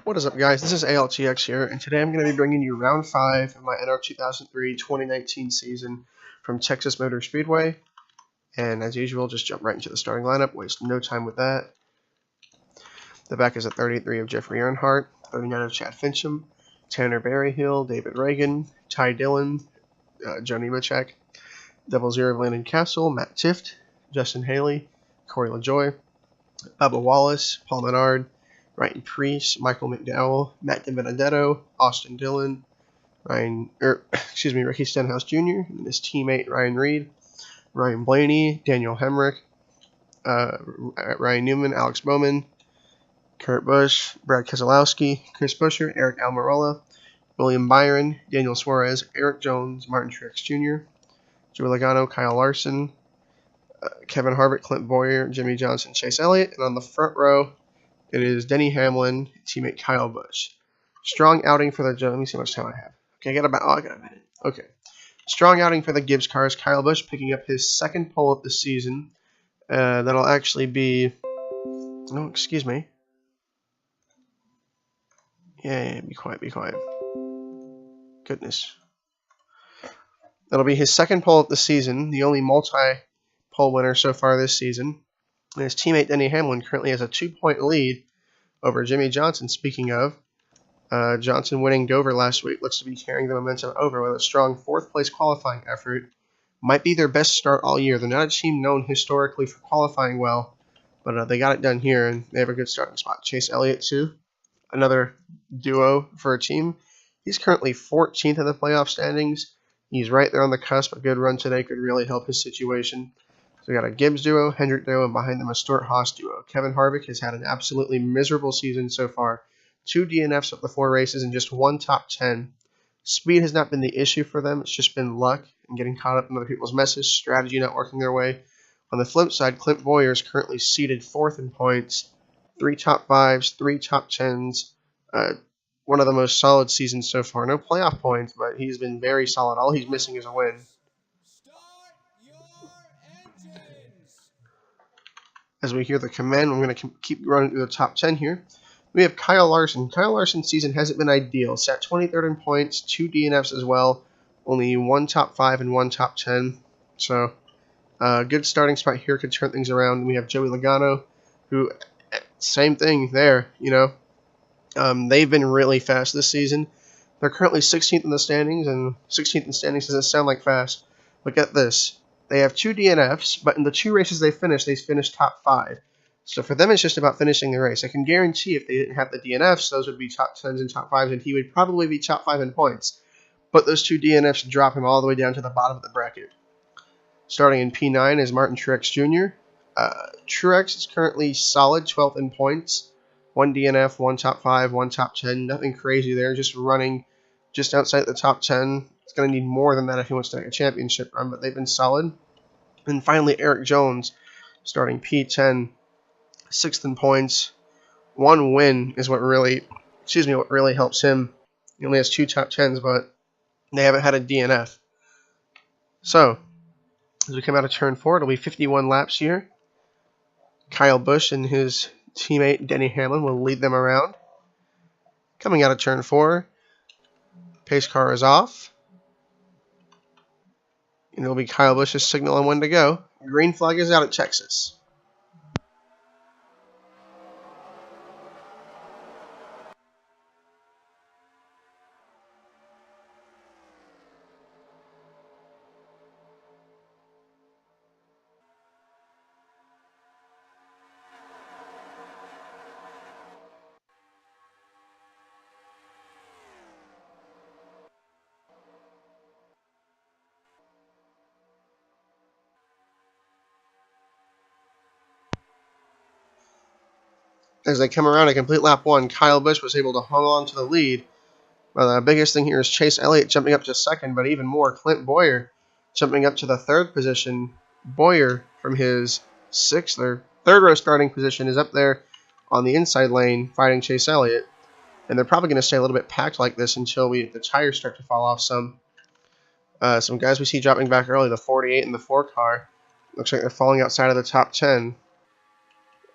What is up, guys? This is ALTX here, and today I'm going to be bringing you round 5 of my NR2003 2019 season from Texas Motor Speedway. And as usual, just jump right into the starting lineup, waste no time with that. The back is a 33 of Jeffrey Earnhardt, 39 of Chad Fincham, Tanner Berryhill, David Reagan, Ty Dillon, Joe Nemechek, 00 of Landon Castle, Matt Tift, Justin Haley, Corey LaJoy, Bubba Wallace, Paul Menard, Ryan Preece, Michael McDowell, Matt DiBenedetto, Austin Dillon, Ricky Stenhouse Jr., and his teammate Ryan Reed, Ryan Blaney, Daniel Hemrick, Ryan Newman, Alex Bowman, Kurt Busch, Brad Keselowski, Chris Buescher, Eric Almirola, William Byron, Daniel Suarez, Eric Jones, Martin Truex Jr., Joey Logano, Kyle Larson, Kevin Harvick, Clint Boyer, Jimmy Johnson, Chase Elliott, and on the front row, it is Denny Hamlin, teammate Kyle Busch. Strong outing for the... Let me see how much time I have. Okay, I got a minute. Okay. Strong outing for the Gibbs cars. Kyle Busch picking up his second pole of the season. That'll actually be... Oh, excuse me. Yeah, be quiet, be quiet. Goodness. That'll be his second pole of the season, the only multi-pole winner so far this season. And his teammate Denny Hamlin currently has a 2-point lead over Jimmy Johnson. Speaking of, Johnson winning Dover last week looks to be carrying the momentum over with a strong 4th-place qualifying effort. Might be their best start all year. They're not a team known historically for qualifying well, but they got it done here, and they have a good starting spot. Chase Elliott, too, another duo for a team. He's currently 14th in the playoff standings. He's right there on the cusp. A good run today could really help his situation. So we got a Gibbs duo, Hendrick duo, and behind them a Stewart-Haas duo. Kevin Harvick has had an absolutely miserable season so far. 2 DNFs of the 4 races and just 1 top 10. Speed has not been the issue for them. It's just been luck and getting caught up in other people's messes, strategy not working their way. On the flip side, Clint Boyer is currently seated 4th in points. 3 top 5s, 3 top 10s. One of the most solid seasons so far. No playoff points, but he's been very solid. All he's missing is a win. As we hear the command, I'm going to keep running through the top 10 here. We have Kyle Larson. Kyle Larson's season hasn't been ideal. Sat 23rd in points, 2 DNFs as well. Only 1 top 5 and 1 top 10. So, good starting spot here. Could turn things around. And we have Joey Logano, who, same thing there, you know. They've been really fast this season. They're currently 16th in the standings, and 16th in standings doesn't sound like fast. Look at this. They have 2 DNFs, but in the 2 races they finished top 5. So for them, it's just about finishing the race. I can guarantee if they didn't have the DNFs, those would be top 10s and top 5s, and he would probably be top 5 in points. But those 2 DNFs drop him all the way down to the bottom of the bracket. Starting in P9 is Martin Truex Jr. Truex is currently solid, 12th in points. 1 DNF, 1 top 5, 1 top 10. Nothing crazy there, just running just outside the top 10. It's going to need more than that if he wants to make a championship run, but they've been solid. And finally, Eric Jones, starting P10, 6th in points. 1 win is what really helps him. He only has 2 top 10s, but they haven't had a DNF. So, as we come out of turn 4, it'll be 51 laps here. Kyle Busch and his teammate Denny Hamlin will lead them around. Coming out of turn 4, pace car is off. And it'll be Kyle Busch's signal on when to go. Green flag is out at Texas. As they come around a complete lap 1, Kyle Busch was able to hold on to the lead. Well, the biggest thing here is Chase Elliott jumping up to 2nd, but even more, Clint Boyer jumping up to the 3rd position. Boyer from his 6th or 3rd row starting position is up there on the inside lane fighting Chase Elliott. And they're probably going to stay a little bit packed like this until the tires start to fall off some. Some guys we see dropping back early, the 48 and the 4 car. Looks like they're falling outside of the top 10.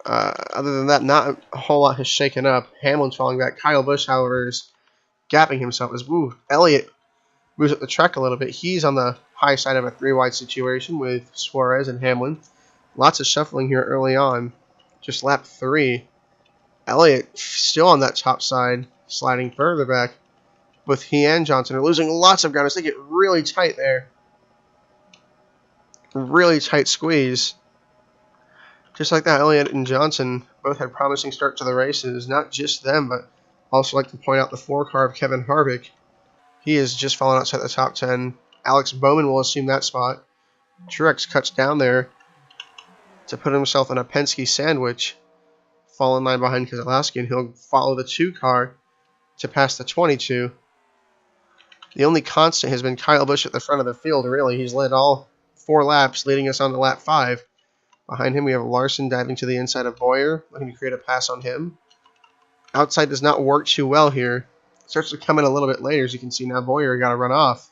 Other than that, not a whole lot has shaken up. Hamlin's falling back. Kyle Busch, however, is gapping himself as Elliott moves up the track a little bit. He's on the high side of a 3-wide situation with Suarez and Hamlin. Lots of shuffling here early on. Just lap 3. Elliott still on that top side, sliding further back. Both he and Johnson are losing lots of ground as they get really tight there. Really tight squeeze. Just like that, Elliott and Johnson both had promising start to the races. Not just them, but also like to point out the 4-car of Kevin Harvick. He is just fallen outside the top 10. Alex Bowman will assume that spot. Truex cuts down there to put himself in a Penske sandwich. Fall in line behind Keselowski, and he'll follow the 2-car to pass the 22. The only constant has been Kyle Busch at the front of the field, really. He's led all 4 laps, leading us on to lap 5. Behind him, we have Larson diving to the inside of Boyer, looking to create a pass on him. Outside does not work too well here. Starts to come in a little bit later, as you can see now. Boyer got to run off.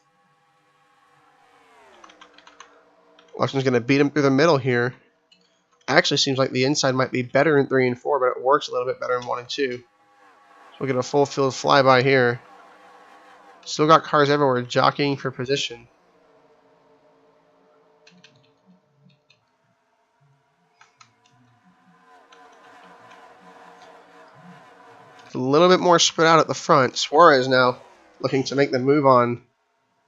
Larson's going to beat him through the middle here. Actually seems like the inside might be better in 3 and 4, but it works a little bit better in 1 and 2. So we'll get a full field flyby here. Still got cars everywhere jockeying for position. A little bit more spread out at the front. Suarez now looking to make the move on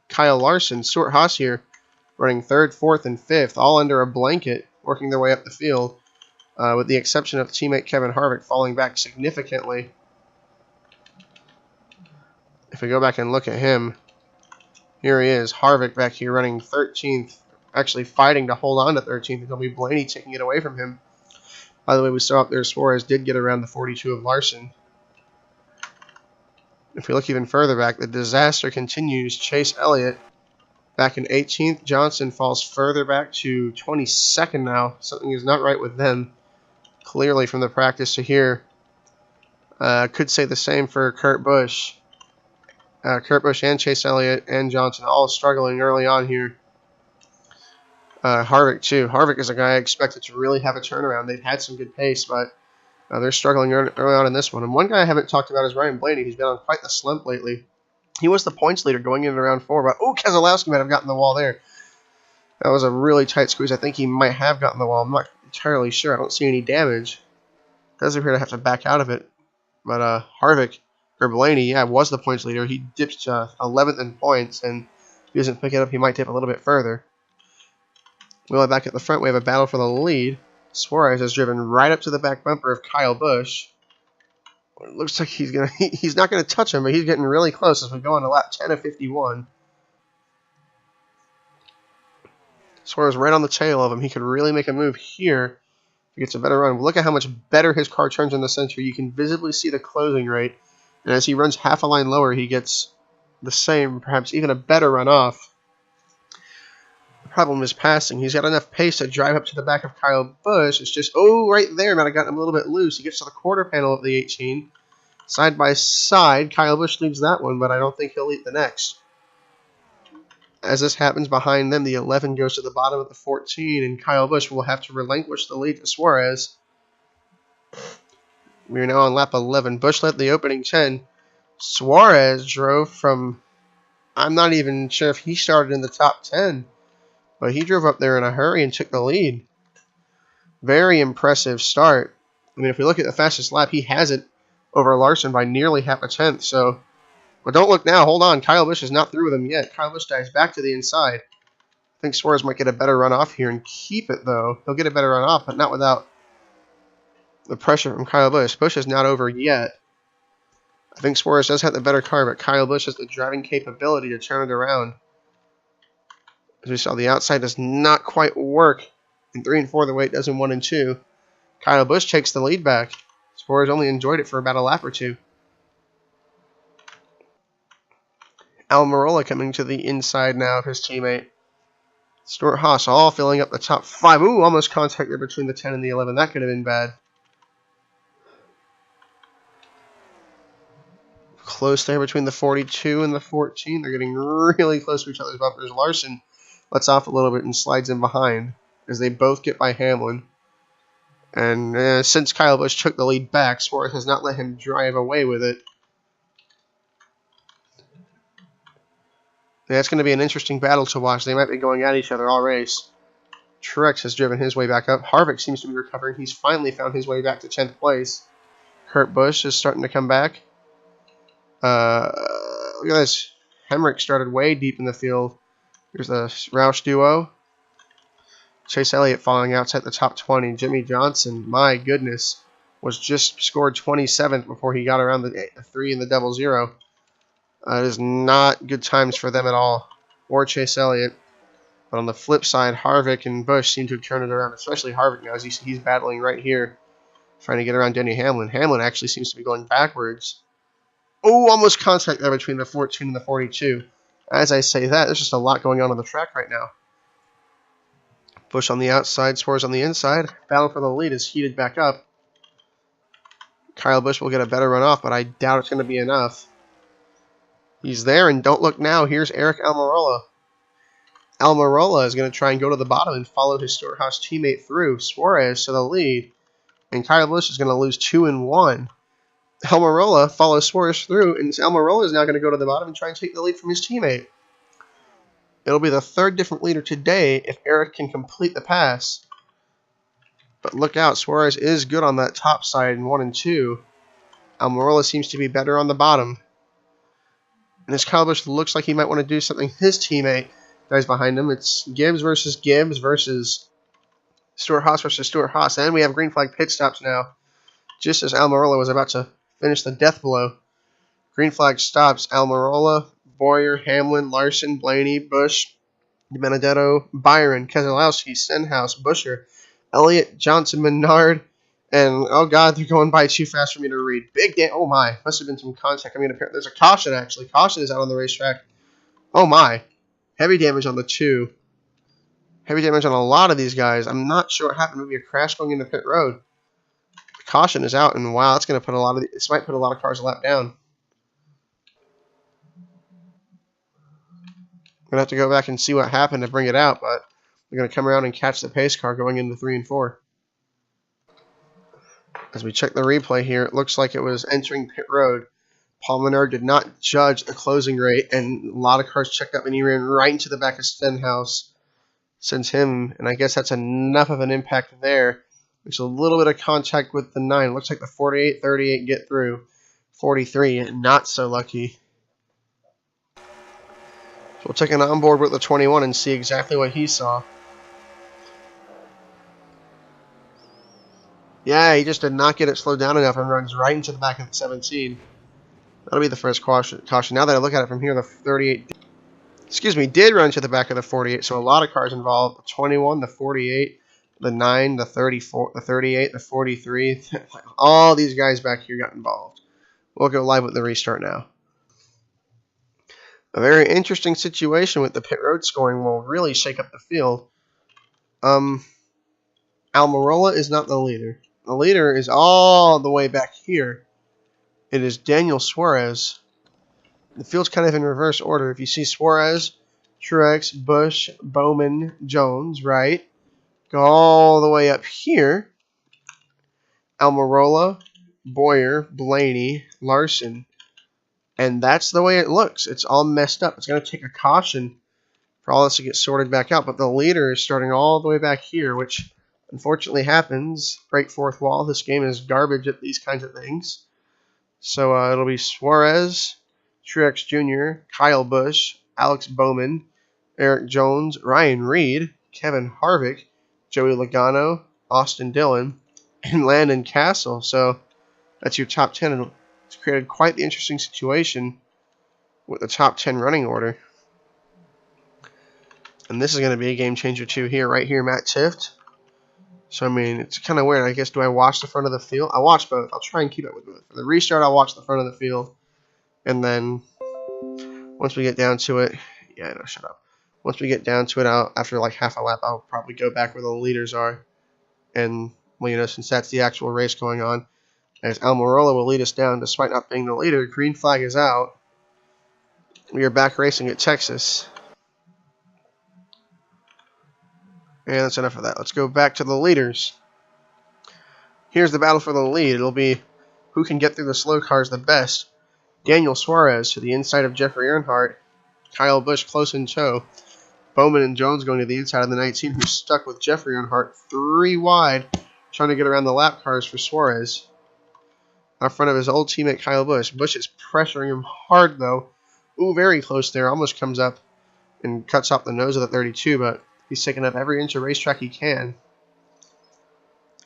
Kyle Larson. Stuart Haas here running 3rd, 4th, and 5th, all under a blanket, working their way up the field, with the exception of teammate Kevin Harvick falling back significantly. If we go back and look at him, here he is, Harvick back here running 13th, actually fighting to hold on to 13th, and it'll be Blaney taking it away from him. By the way, we saw up there Suarez did get around the 42 of Larson. If we look even further back, the disaster continues. Chase Elliott back in 18th. Johnson falls further back to 22nd now. Something is not right with them. Clearly from the practice to here. Could say the same for Kurt Busch. Kurt Busch and Chase Elliott and Johnson all struggling early on here. Harvick too. Harvick is a guy I expected to really have a turnaround. They've had some good pace, but they're struggling early on in this one. And one guy I haven't talked about is Ryan Blaney. He's been on quite the slump lately. He was the points leader going into round 4, but Keselowski might have gotten the wall there. That was a really tight squeeze. I think he might have gotten the wall. I'm not entirely sure. I don't see any damage. Does appear to have to back out of it. But Harvick, or Blaney, yeah, was the points leader. He dipped 11th in points, and if he doesn't pick it up, he might dip a little bit further. Well, back at the front, we have a battle for the lead. Suarez has driven right up to the back bumper of Kyle Busch. It looks like he's not gonna touch him, but he's getting really close as we go on to lap 10 of 51. Suarez right on the tail of him. He could really make a move here if he gets a better run. Look at how much better his car turns in the center. You can visibly see the closing rate, and as he runs half a line lower, he gets the same, perhaps even a better run off. The problem is passing. He's got enough pace to drive up to the back of Kyle Busch. It's just, right there, might have gotten him a little bit loose. He gets to the quarter panel of the 18. Side by side, Kyle Busch leads that one, but I don't think he'll lead the next. As this happens behind them, the 11 goes to the bottom of the 14, and Kyle Busch will have to relinquish the lead to Suarez. We are now on lap 11. Busch led the opening 10. Suarez drove from, I'm not even sure if he started in the top 10. But he drove up there in a hurry and took the lead. Very impressive start. I mean, if we look at the fastest lap, he has it over Larson by nearly half a tenth. So, but don't look now. Hold on. Kyle Busch is not through with him yet. Kyle Busch dives back to the inside. I think Suarez might get a better run off here and keep it, though. He'll get a better run off, but not without the pressure from Kyle Busch. Busch is not over yet. I think Suarez does have the better car, but Kyle Busch has the driving capability to turn it around. As we saw, the outside does not quite work in 3 and 4 the way it does in 1 and 2. Kyle Busch takes the lead back. Suarez only enjoyed it for about a lap or two. Almirola coming to the inside now of his teammate. Stuart Haas all filling up the top 5. Almost contact there between the 10 and the 11. That could have been bad. Close there between the 42 and the 14. They're getting really close to each other's bumpers. Larson lets off a little bit and slides in behind as they both get by Hamlin. And since Kyle Busch took the lead back, Suarez has not let him drive away with it. Yeah, it's going to be an interesting battle to watch. They might be going at each other all race. Truex has driven his way back up. Harvick seems to be recovering. He's finally found his way back to 10th place. Kurt Busch is starting to come back. Look at this. Hemrick started way deep in the field. Here's the Roush duo. Chase Elliott falling outside the top 20. Jimmy Johnson, my goodness, was just scored 27th before he got around the 3 in the double zero. It is not good times for them at all, or Chase Elliott. But on the flip side, Harvick and Busch seem to have turned it around, especially Harvick now, as he's battling right here, trying to get around Denny Hamlin. Hamlin actually seems to be going backwards. Oh, almost contact there between the 14 and the 42. As I say that, there's just a lot going on the track right now. Busch on the outside, Suarez on the inside. Battle for the lead is heated back up. Kyle Busch will get a better run off, but I doubt it's going to be enough. He's there, and don't look now. Here's Eric Almirola. Almirola is going to try and go to the bottom and follow his Stewart-Haas teammate through. Suarez to the lead, and Kyle Busch is going to lose 2 and 1. Almirola follows Suarez through, and Almirola is now going to go to the bottom and try and take the lead from his teammate. It'll be the third different leader today if Eric can complete the pass. But look out, Suarez is good on that top side in 1 and 2. Almirola seems to be better on the bottom. And as Kyle Busch looks like he might want to do something, his teammate dies behind him. It's Gibbs versus Stewart-Haas versus Stewart-Haas. And we have green flag pit stops now, just as Almirola was about to finish the death blow. Green flag stops. Almirola, Boyer, Hamlin, Larson, Blaney, Busch, Benedetto, Byron, Keselowski, Stenhouse, Buescher, Elliott, Johnson, Menard, and oh god, they're going by too fast for me to read. Oh my, must have been some contact. I mean, there's a caution actually. Caution is out on the racetrack. Oh my, heavy damage on the 2. Heavy damage on a lot of these guys. I'm not sure what happened. Maybe a crash going into pit road. The caution is out, and wow, that's going to put this might put a lot of cars a lap down. I'm going to have to go back and see what happened to bring it out, but we're going to come around and catch the pace car going into 3 and 4. As we check the replay here, it looks like it was entering pit road. Paul Menard did not judge the closing rate, and a lot of cars checked up, and he ran right into the back of Stenhouse. Sends him, and I guess that's enough of an impact there. There's a little bit of contact with the 9. Looks like the 48, 38 get through. 43, not so lucky. So we'll take an onboard with the 21 and see exactly what he saw. Yeah, he just did not get it slowed down enough and runs right into the back of the 17. That'll be the first caution. Now that I look at it from here, the 38, did run to the back of the 48, so a lot of cars involved. The 21, the 48, the 9, the 34, the 38, the 43. All these guys back here got involved. We'll go live with the restart now. A very interesting situation with the pit road scoring will really shake up the field. Almirola is not the leader. The leader is all the way back here. It is Daniel Suarez. The field's kind of in reverse order. If you see Suarez, Truex, Busch, Bowman, Jones, right? Go all the way up here. Almirola, Boyer, Blaney, Larson. And that's the way it looks. It's all messed up. It's going to take a caution for all this to get sorted back out. But the leader is starting all the way back here, which unfortunately happens. Break fourth wall. This game is garbage at these kinds of things. So it'll be Suarez, Truex Jr., Kyle Busch, Alex Bowman, Eric Jones, Ryan Reed, Kevin Harvick, Joey Logano, Austin Dillon, and Landon Castle. So that's your top 10. And it's created quite the interesting situation with the top 10 running order. And this is going to be a game changer too here, right here, Matt Tifft. So, I mean, it's kind of weird. I guess, do I watch the front of the field? I'll watch both. I'll try and keep up with both. For the restart, I'll watch the front of the field. And then once we get down to it, yeah, no, shut up. Once we get down to it, after like half a lap, I'll probably go back where the leaders are. And, well, you know, since that's the actual race going on, as Almirola will lead us down despite not being the leader. Green flag is out. We are back racing at Texas. And that's enough of that. Let's go back to the leaders. Here's the battle for the lead. It'll be who can get through the slow cars the best. Daniel Suarez to the inside of Jeffrey Earnhardt. Kyle Busch close in tow. Bowman and Jones going to the inside of the 19, who's stuck with Jeffrey Earnhardt 3 wide, trying to get around the lap cars for Suarez. Out front of his old teammate Kyle Busch. Busch is pressuring him hard, though. Ooh, very close there. Almost comes up and cuts off the nose of the 32, but he's taking up every inch of racetrack he can.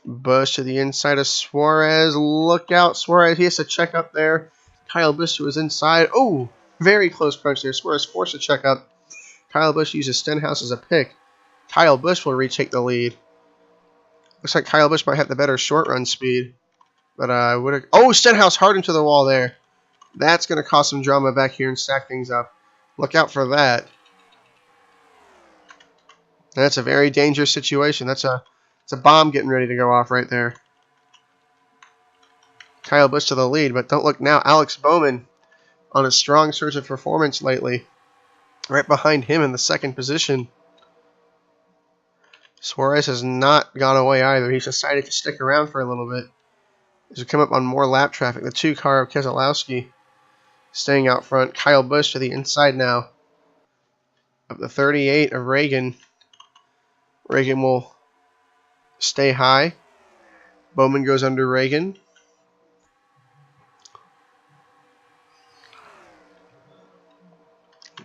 Busch to the inside of Suarez. Look out, Suarez. He has to check up there. Kyle Busch to his inside. Oh, very close crunch there. Suarez forced to check up. Kyle Busch uses Stenhouse as a pick. Kyle Busch will retake the lead. Looks like Kyle Busch might have the better short run speed. But oh, Stenhouse hard into the wall there. That's going to cause some drama back here and stack things up. Look out for that. That's a very dangerous situation. It's a bomb getting ready to go off right there. Kyle Busch to the lead, but don't look now. Alex Bowman on a strong surge of performance lately. Right behind him in the second position. Suarez has not gone away either. He's decided to stick around for a little bit. As we come up on more lap traffic, the 2 car of Keselowski staying out front. Kyle Busch to the inside now of the 38 of Reagan. Reagan will stay high. Bowman goes under Reagan.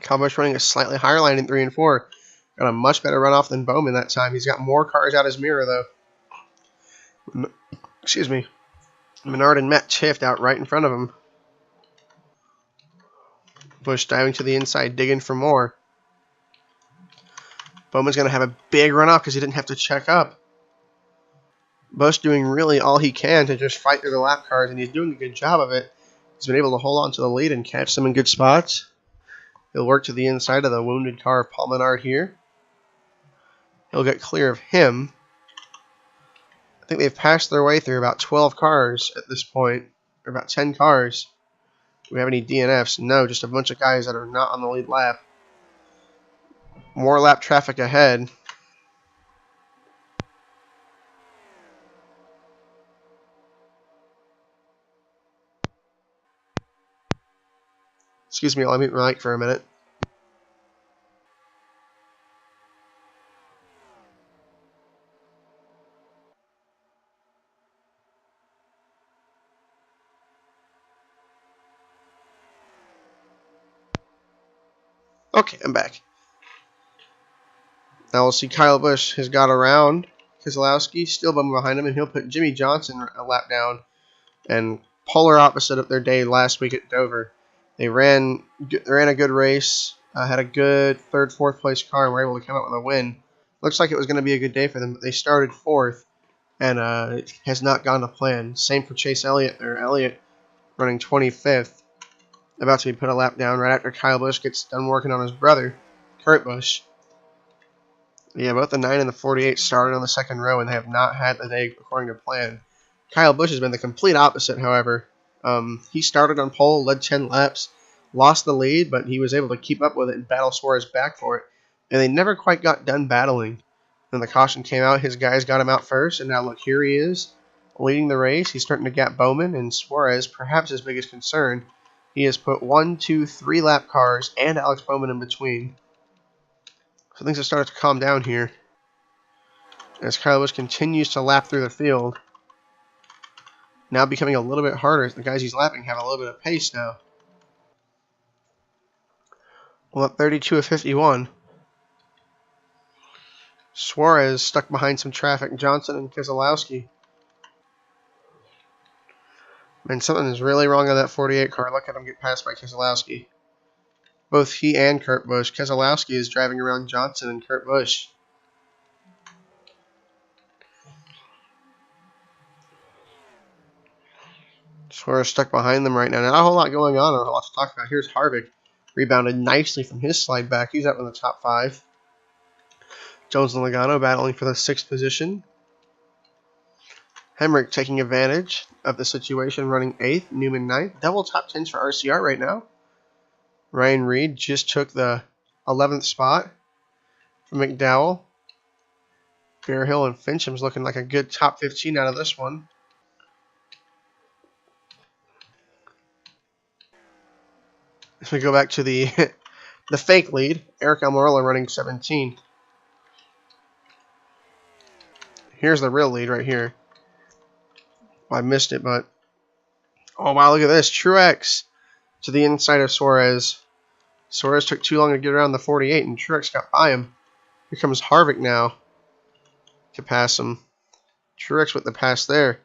Kyle Busch running a slightly higher line in 3 and 4. Got a much better runoff than Bowman that time. He's got more cars out his mirror, though. Excuse me. Menard and Matt Tift out right in front of him. Busch diving to the inside, digging for more. Bowman's going to have a big runoff because he didn't have to check up. Busch doing really all he can to just fight through the lap cars, and he's doing a good job of it. He's been able to hold on to the lead and catch some in good spots. He'll work to the inside of the wounded car of Paul Menard here. He'll get clear of him. I think they've passed their way through about 12 cars at this point, or about 10 cars. Do we have any DNFs? No, just a bunch of guys that are not on the lead lap. More lap traffic ahead. Excuse me, I'll mute my mic for a minute. Okay, I'm back. Now we'll see Kyle Busch has got around Keselowski, still bumming behind him, and he'll put Jimmy Johnson a lap down. And polar opposite of their day last week at Dover. They ran a good race, had a good third, fourth place car, and were able to come out with a win. Looks like it was going to be a good day for them, but they started fourth, and it has not gone to plan. Same for Chase Elliott, or Elliott running 25th, about to be put a lap down right after Kyle Busch gets done working on his brother, Kurt Busch. Yeah, both the 9 and the 48 started on the second row, and they have not had the day according to plan. Kyle Busch has been the complete opposite, however. He started on pole, led 10 laps, lost the lead, but he was able to keep up with it and battle Suarez back for it. And they never quite got done battling. Then the caution came out, his guys got him out first, and now look, here he is, leading the race. He's starting to gap Bowman, and Suarez, perhaps his biggest concern. He has put 1, 2, 3 lap cars and Alex Bowman in between. So things have started to calm down here as Kyle Busch continues to lap through the field. Now becoming a little bit harder. The guys he's lapping have a little bit of pace now. Well, at 32 of 51. Suarez stuck behind some traffic. Johnson and Keselowski. Man, something is really wrong on that 48 car. Look at him get passed by Keselowski. Both he and Kurt Busch. Keselowski is driving around Johnson and Kurt Busch. Suarez stuck behind them right now. Not a whole lot going on, or a lot to talk about. Here's Harvick. Rebounded nicely from his slide back. He's up in the top 5. Jones and Logano battling for the 6th position. Hemrick taking advantage of the situation, running 8th. Newman 9th. Double top 10s for RCR right now. Ryan Reed just took the 11th spot from McDowell. Bearhill and Fincham's looking like a good top 15 out of this one. If we go back to the the fake lead, Eric Almirola running 17. Here's the real lead right here. I missed it, but oh wow, look at this. Truex to the inside of Suarez. Suarez took too long to get around the 48, and Truex got by him. Here comes Harvick now to pass him. Truex with the pass there.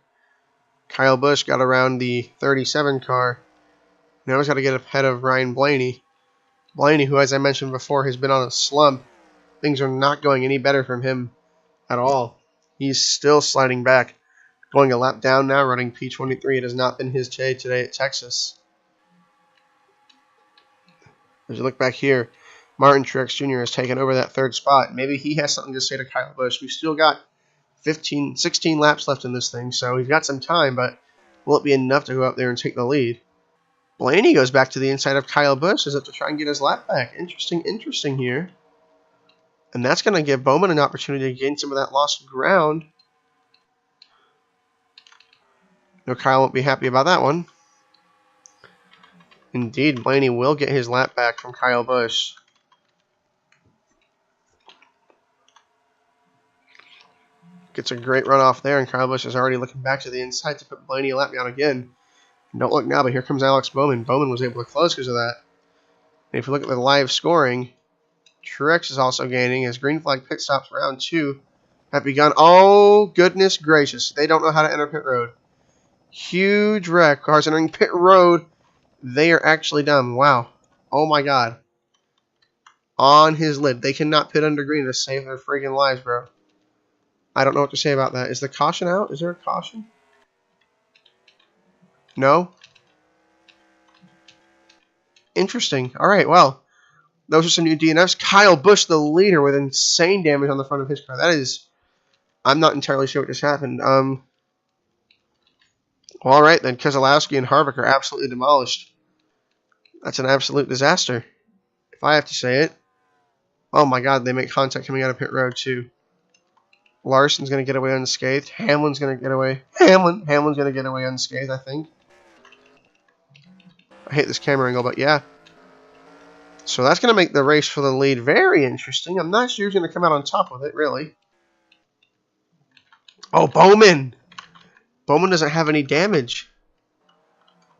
Kyle Busch got around the 37 car. Now he's got to get ahead of Ryan Blaney. Blaney, who, as I mentioned before, has been on a slump. Things are not going any better from him at all. He's still sliding back. Going a lap down now, running P23. It has not been his day today at Texas. As you look back here, Martin Truex Jr. has taken over that third spot. Maybe he has something to say to Kyle Busch. We've still got 16 laps left in this thing, so he's got some time, but will it be enough to go up there and take the lead? Blaney goes back to the inside of Kyle Busch as if to try and get his lap back. Interesting here. And that's going to give Bowman an opportunity to gain some of that lost ground. No, Kyle won't be happy about that one. Indeed, Blaney will get his lap back from Kyle Busch. Gets a great run off there, and Kyle Busch is already looking back to the inside to put Blaney a lap down again. And don't look now, but here comes Alex Bowman. Bowman was able to close because of that. And if you look at the live scoring, Truex is also gaining as green flag pit stops round 2 have begun. Oh, goodness gracious. They don't know how to enter pit road. Huge wreck. Cars entering pit road. They are actually dumb. Wow. Oh, my God. On his lid. They cannot pit under green to save their freaking lives, bro. I don't know what to say about that. Is the caution out? Is there a caution? No? Interesting. All right, well, those are some new DNFs. Kyle Busch, the leader, with insane damage on the front of his car. That is, I'm not entirely sure what just happened. Well, all right, then. Keselowski and Harvick are absolutely demolished. That's an absolute disaster, if I have to say it. Oh, my God, they make contact coming out of pit road, too. Larson's going to get away unscathed. Hamlin's going to get away. Hamlin's going to get away unscathed, I think. I hate this camera angle, but yeah. So that's going to make the race for the lead very interesting. I'm not sure who's going to come out on top with it, really. Oh, Bowman! Bowman doesn't have any damage.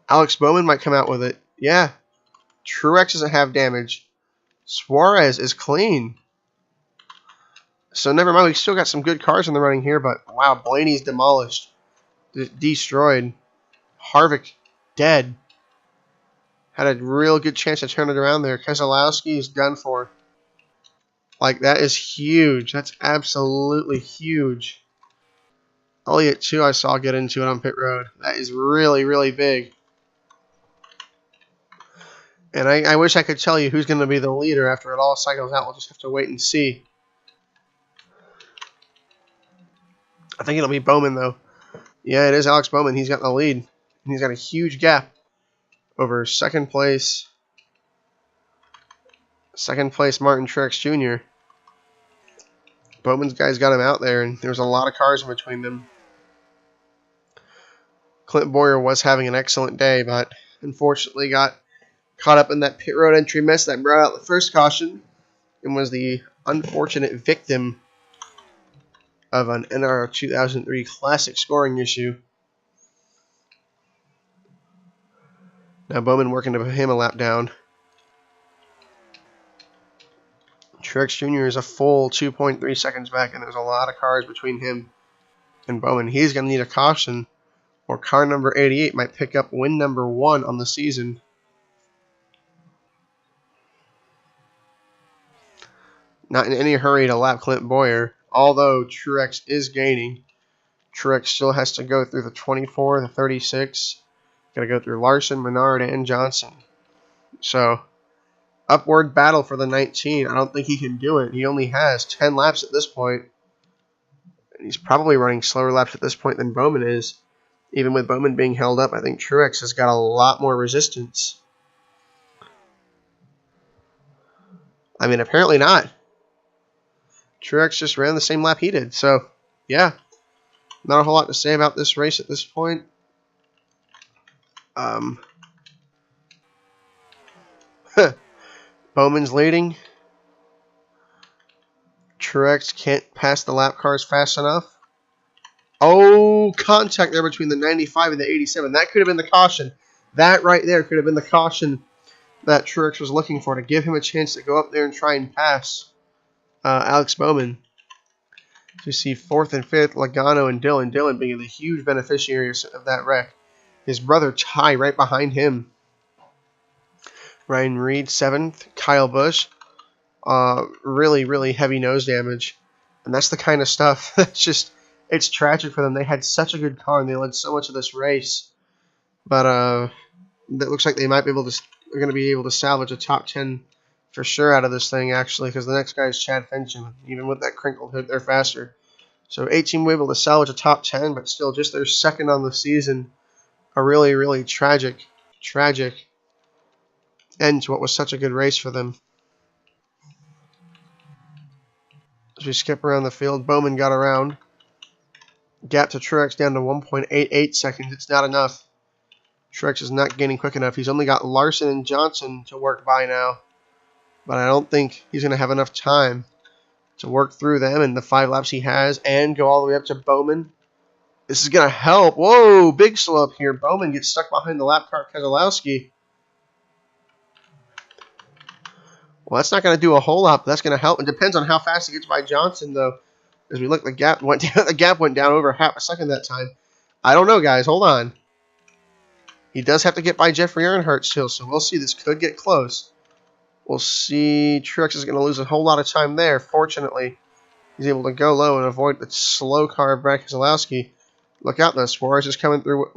Alex Bowman might come out with it. Yeah. Truex doesn't have damage. Suarez is clean. So never mind, we still got some good cars in the running here, but wow, Blaney's demolished. Destroyed. Harvick dead. Had a real good chance to turn it around there. Keselowski is done for. Like, that is huge. That's absolutely huge. Elliott, too, I saw get into it on pit road. That is really, really big. And I wish I could tell you who's going to be the leader after it all cycles out. We'll just have to wait and see. I think it'll be Bowman, though. Yeah, it is Alex Bowman. He's got the lead. And he's got a huge gap over second place Martin Truex Jr. Bowman's guys got him out there, and there's a lot of cars in between them. Clint Boyer was having an excellent day, but unfortunately got caught up in that pit road entry mess that brought out the first caution and was the unfortunate victim of an NR2003 classic scoring issue. Now Bowman working to put him a lap down. Truex Jr. is a full 2.3 seconds back, and there's a lot of cars between him and Bowman. He's going to need a caution, or car number 88 might pick up win number 1 on the season. Not in any hurry to lap Clint Boyer, although Truex is gaining. Truex still has to go through the 24, the 36. Got to go through Larson, Menard, and Johnson. So, upward battle for the 19. I don't think he can do it. He only has 10 laps at this point. And he's probably running slower laps at this point than Bowman is. Even with Bowman being held up, I think Truex has got a lot more resistance. I mean, apparently not. Truex just ran the same lap he did. So, yeah. Not a whole lot to say about this race at this point. Bowman's leading. Truex can't pass the lap cars fast enough. Oh, contact there between the 95 and the 87. That could have been the caution. That right there could have been the caution that Truex was looking for to give him a chance to go up there and try and pass Alex Bowman. You see 4th and 5th, Logano and Dillon. Dillon being the huge beneficiaries of that wreck. His brother Ty right behind him. Ryan Reed 7th. Kyle Busch. Really, really heavy nose damage. And that's the kind of stuff that's just, it's tragic for them. They had such a good car and they led so much of this race. But it looks like they might be able to, they're going to be able to salvage a top 10 for sure out of this thing, actually, because the next guy is Chad Fenton. Even with that crinkled hood, they're faster. So 18 were able to salvage a top 10, but still just their second on the season. A really, really tragic end to what was such a good race for them. As we skip around the field, Bowman got around. Gap to Truex down to 1.88 seconds. It's not enough. Truex is not gaining quick enough. He's only got Larson and Johnson to work by now. But I don't think he's going to have enough time to work through them in the 5 laps he has and go all the way up to Bowman. This is going to help. Whoa, big slope here. Bowman gets stuck behind the lap car Keselowski. Well, that's not going to do a whole lot, but that's going to help. It depends on how fast he gets by Johnson, though. As we look, the gap went down. The gap went down over half a second that time. I don't know, guys. Hold on. He does have to get by Jeffrey Earnhardt still, so we'll see. This could get close. We'll see. Truex is going to lose a whole lot of time there. Fortunately, he's able to go low and avoid the slow car of Brad Keselowski. Look out, though. Suarez is coming through.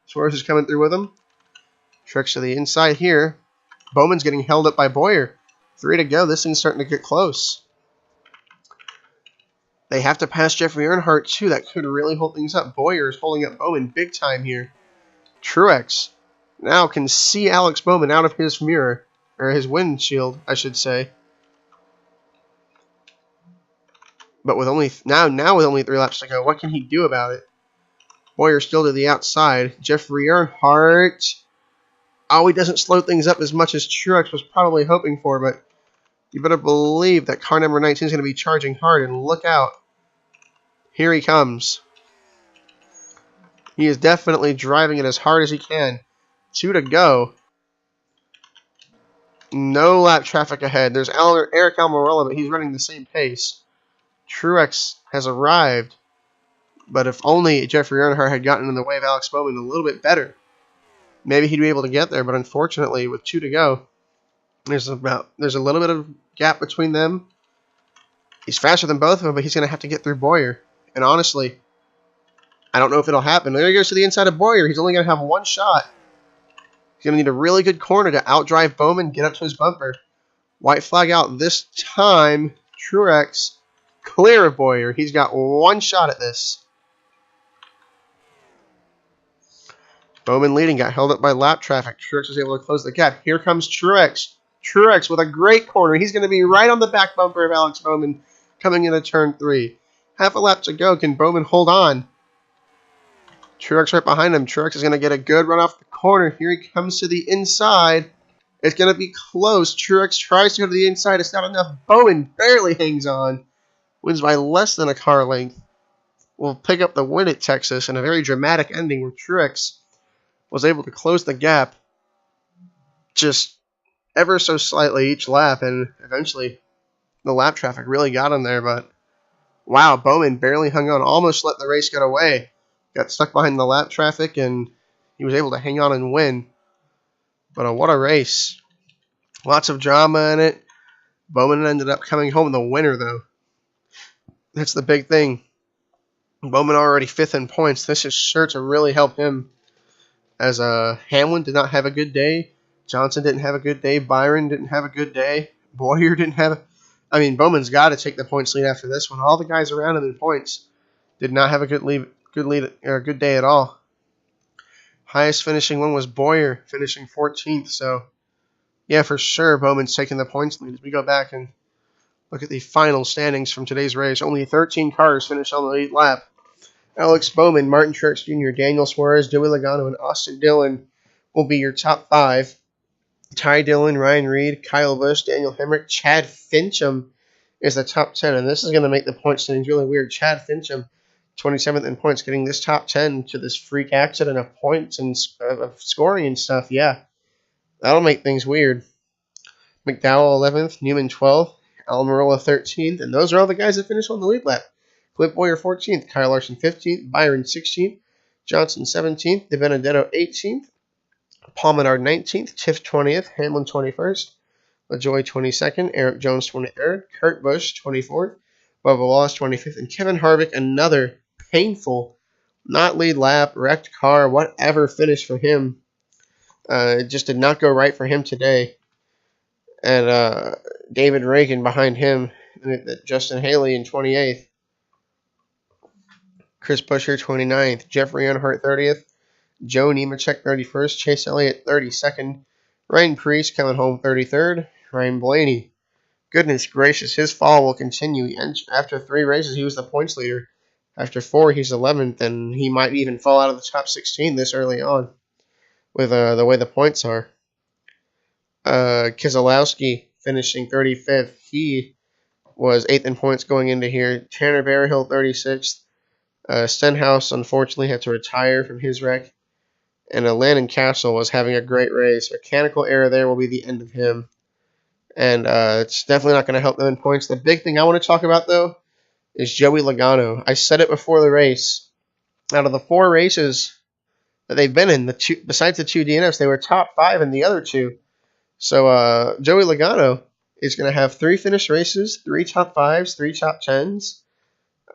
Suarez is coming through with him. Truex to the inside here. Bowman's getting held up by Bowyer. 3 to go. This thing's starting to get close. They have to pass Jeffrey Earnhardt, too. That could really hold things up. Bowyer is holding up Bowman big time here. Truex now can see Alex Bowman out of his mirror. Or his windshield, I should say. But with only now with only 3 laps to go, what can he do about it? Bowyer still to the outside. Jeffrey Earnhardt. Oh, he doesn't slow things up as much as Truex was probably hoping for, but you better believe that car number 19 is going to be charging hard, and look out. Here he comes. He is definitely driving it as hard as he can. 2 to go. No lap traffic ahead. There's Eric Almirola, but he's running the same pace. Truex has arrived, but if only Jeffrey Earnhardt had gotten in the way of Alex Bowman a little bit better, maybe he'd be able to get there. But unfortunately, with 2 to go, there's a little bit of gap between them. He's faster than both of them, but he's going to have to get through Bowyer. And honestly, I don't know if it'll happen. There he goes to the inside of Bowyer. He's only going to have 1 shot. He's going to need a really good corner to outdrive Bowman, get up to his bumper. White flag out this time. Truex clear of Bowyer. He's got 1 shot at this. Bowman leading, got held up by lap traffic. Truex was able to close the gap. Here comes Truex. Truex with a great corner. He's going to be right on the back bumper of Alex Bowman coming into turn 3. Half a lap to go. Can Bowman hold on? Truex right behind him. Truex is going to get a good run off the corner. Here he comes to the inside. It's going to be close. Truex tries to go to the inside. It's not enough. Bowman barely hangs on. Wins by less than a car length. Will pick up the win at Texas in a very dramatic ending where Truex was able to close the gap just ever so slightly each lap, and eventually the lap traffic really got him there. But wow, Bowman barely hung on. Almost let the race get away. Got stuck behind the lap traffic, and he was able to hang on and win. But what a race. Lots of drama in it. Bowman ended up coming home the winner, though. That's the big thing. Bowman already 5th in points. This is sure to really help him. As Hamlin did not have a good day. Johnson didn't have a good day. Byron didn't have a good day. Bowyer didn't have I mean, Bowman's got to take the points lead after this one. All the guys around him in points did not have a good day at all. Highest finishing one was Bowyer, finishing 14th. So, yeah, for sure, Bowman's taking the points lead. As we go back and look at the final standings from today's race, only 13 cars finished on the lead lap. Alex Bowman, Martin Truex Jr., Daniel Suarez, Joey Logano, and Austin Dillon will be your top 5. Ty Dillon, Ryan Reed, Kyle Busch, Daniel Hemrick, Chad Fincham is the top 10, and this is going to make the point standings really weird. Chad Fincham, 27th in points, getting this top 10 to this freak accident of points and of scoring and stuff. Yeah, that'll make things weird. McDowell 11th, Newman 12th, Almirola 13th, and those are all the guys that finished on the lead lap. Clip Boyer 14th, Kyle Larson 15th, Byron 16th, Johnson 17th, DiBenedetto 18th, Paul Menard 19th, Tiff 20th, Hamlin 21st, LaJoy 22nd, Eric Jones 23rd, Kurt Busch 24th, Bubba Wallace 25th, and Kevin Harvick, another painful, not lead lap, wrecked car, whatever finish for him. It just did not go right for him today. And David Reagan behind him, and Justin Haley in 28th. Chris Buescher 29th, Jeffrey Earnhardt 30th, Joe Nemechek 31st, Chase Elliott 32nd, Ryan Preece coming home 33rd, Ryan Blaney. Goodness gracious, his fall will continue. After 3 races, he was the points leader. After 4, he's 11th, and he might even fall out of the top 16 this early on with the way the points are. Keselowski finishing 35th. He was 8th in points going into here. Tanner Berryhill 36th. Stenhouse unfortunately had to retire from his wreck. And Landon Castle was having a great race. Mechanical error there will be the end of him. And it's definitely not going to help them in points. The big thing I want to talk about, though, is Joey Logano. I said it before the race. Out of the 4 races that they've been in, besides the 2 DNFs, they were top 5 in the other 2. So Joey Logano is going to have 3 finished races, 3 top 5s, 3 top 10s.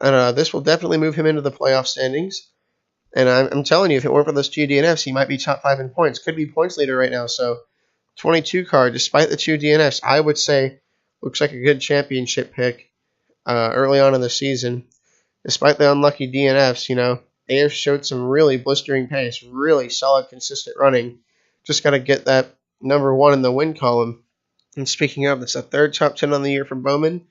And this will definitely move him into the playoff standings. And I'm telling you, if it weren't for those 2 DNFs, he might be top 5 in points. Could be points leader right now. So 22 car, despite the 2 DNFs, I would say looks like a good championship pick early on in the season. Despite the unlucky DNFs, they have showed some really blistering pace, really solid, consistent running. Just got to get that number 1 in the win column. And speaking of, it's the 3rd top 10 on the year for Bowman.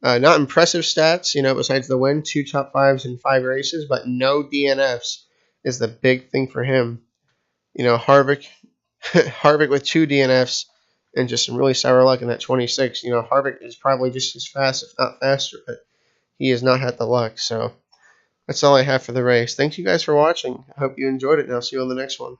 Not impressive stats, besides the win, 2 top 5s in 5 races, but no DNFs is the big thing for him. Harvick with 2 DNFs and just some really sour luck in that 26. Harvick is probably just as fast, if not faster, but he has not had the luck. So that's all I have for the race. Thank you guys for watching. I hope you enjoyed it, and I'll see you on the next one.